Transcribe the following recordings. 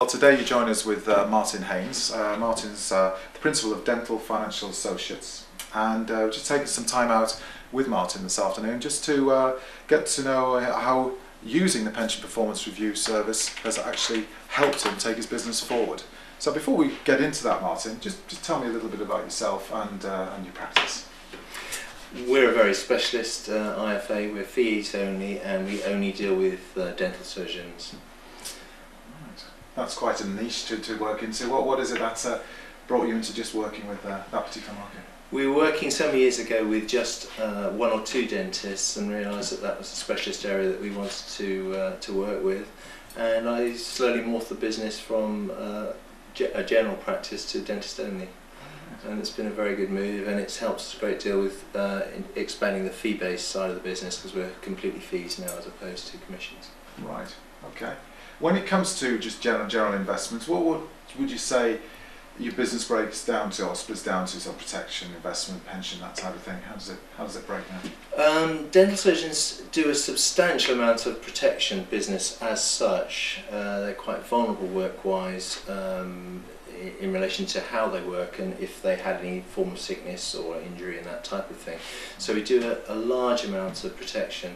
Well, today you join us with Martin Haines. Martin's the Principal of Dental Financial Associates, and just taking some time out with Martin this afternoon just to get to know how using the Pension Performance Review service has actually helped him take his business forward. So before we get into that, Martin, just tell me a little bit about yourself and your practice. We're a very specialist IFA. We're fees only, and we only deal with dental surgeons. Right. That's quite a niche to work into. What is it that's brought you into just working with that particular market? We were working some years ago with just one or two dentists and realised that that was a specialist area that we wanted to work with. And I slowly morphed the business from a general practice to dentist only. And it's been a very good move, and it's helped us a great deal with expanding the fee-based side of the business, because we're completely fees now as opposed to commissions. Right, okay. When it comes to just general investments, what would you say your business breaks down to, or splits down to? So protection, investment, pension, that type of thing. How does it break down? Dental surgeons do a substantial amount of protection business as such. They're quite vulnerable work-wise in relation to how they work and if they had any form of sickness or injury and that type of thing. So we do a large amount of protection,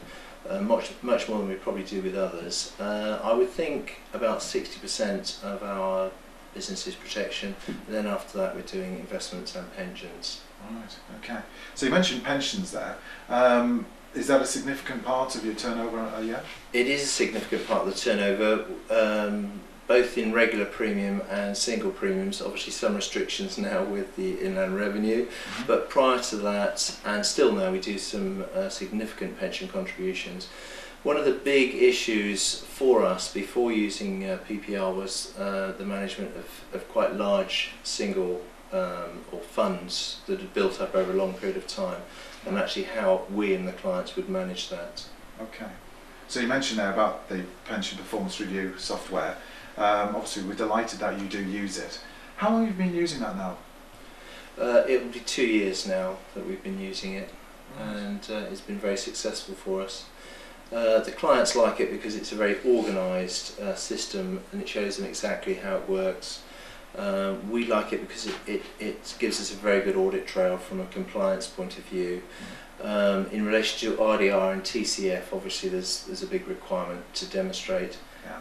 much more than we probably do with others. I would think about 60% of our business is protection, and then after that we're doing investments and pensions. Right, okay. So you mentioned pensions there. Is that a significant part of your turnover a year? It is a significant part of the turnover, both in regular premium and single premiums. Obviously some restrictions now with the inland revenue, but prior to that, and still now, we do some significant pension contributions. One of the big issues for us before using PPR was the management of quite large single or funds that had built up over a long period of time, and actually how we and the clients would manage that. Okay. So you mentioned there about the Pension Performance Review software. Obviously we're delighted that you do use it. How long have you been using that now? It will be 2 years now that we've been using it, and it's been very successful for us. The clients like it because it's a very organised system, and it shows them exactly how it works. We like it because it gives us a very good audit trail from a compliance point of view. In relation to RDR and TCF, obviously there's a big requirement to demonstrate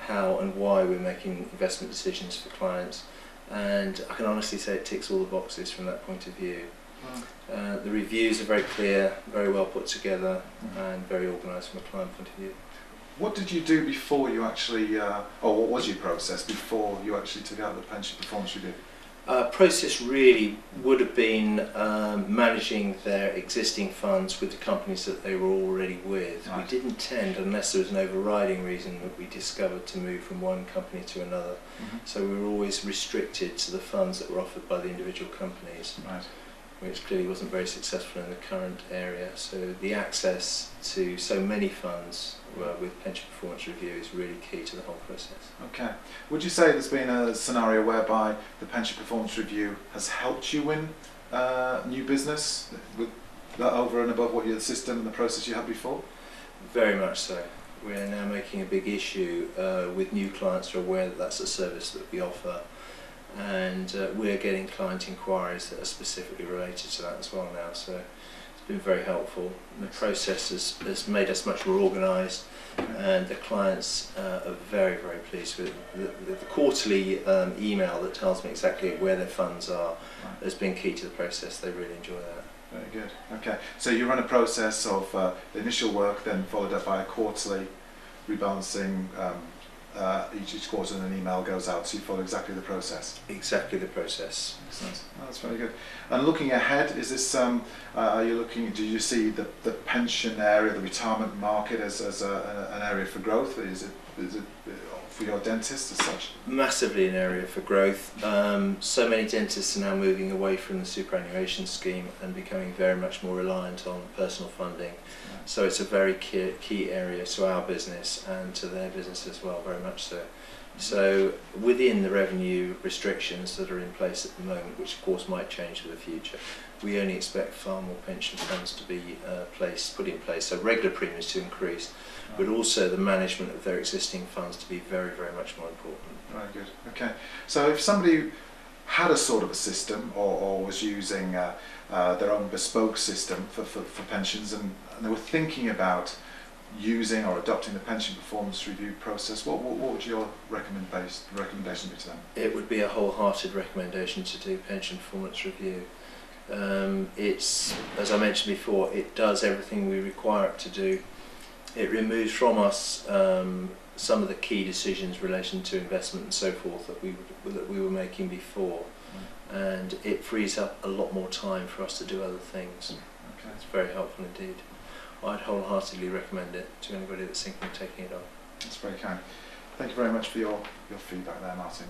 how and why we're making investment decisions for clients, and I can honestly say it ticks all the boxes from that point of view. The reviews are very clear, very well put together, and very organised from a client point of view. What did you do before you actually, or what was your process before you actually took out the Pension Performance Review? Process really would have been managing their existing funds with the companies that they were already with. Right. We didn't tend, unless there was an overriding reason that we discovered, to move from one company to another. So we were always restricted to the funds that were offered by the individual companies. Right. Which clearly wasn't very successful in the current area. So the access to so many funds with Pension Performance Review is really key to the whole process. Okay. Would you say there's been a scenario whereby the Pension Performance Review has helped you win new business with that over and above what your system and the process you had before? Very much so. We're now making a big issue with new clients who are aware that that's a service that we offer. And we're getting client inquiries that are specifically related to that as well now, so it's been very helpful. And the process has made us much more organised, and the clients are very, very pleased with it. The quarterly email that tells me exactly where their funds are has been key to the process. They really enjoy that. Very good. Okay, so you run a process of the initial work, then followed up by a quarterly rebalancing. Each quarter, and an email goes out, so you follow exactly the process. Exactly the process. Excellent. Oh, that's very good. And looking ahead, is this? Are you looking? Do you see the pension area, the retirement market, as an area for growth? Is it for your dentists as such? Massively an area for growth. So many dentists are now moving away from the superannuation scheme and becoming very much more reliant on personal funding. So it's a very key area to our business and to their business as well, very much so. So within the revenue restrictions that are in place at the moment, which of course might change for the future, we only expect far more pension funds to be put in place, so regular premiums to increase, but also the management of their existing funds to be very, very much more important. Very good. Okay. So if somebody had a sort of a system or was using their own bespoke system for pensions and they were thinking about using or adopting the pension performance review process, what would your recommendation be to them? It would be a wholehearted recommendation to do pension performance review. It's, as I mentioned before, it does everything we require it to do. It removes from us some of the key decisions relating to investment and so forth that we were making before, and it frees up a lot more time for us to do other things. Okay. It's very helpful indeed. I'd wholeheartedly recommend it to anybody that's thinking of taking it on. That's very kind. Thank you very much for your feedback there, Martin.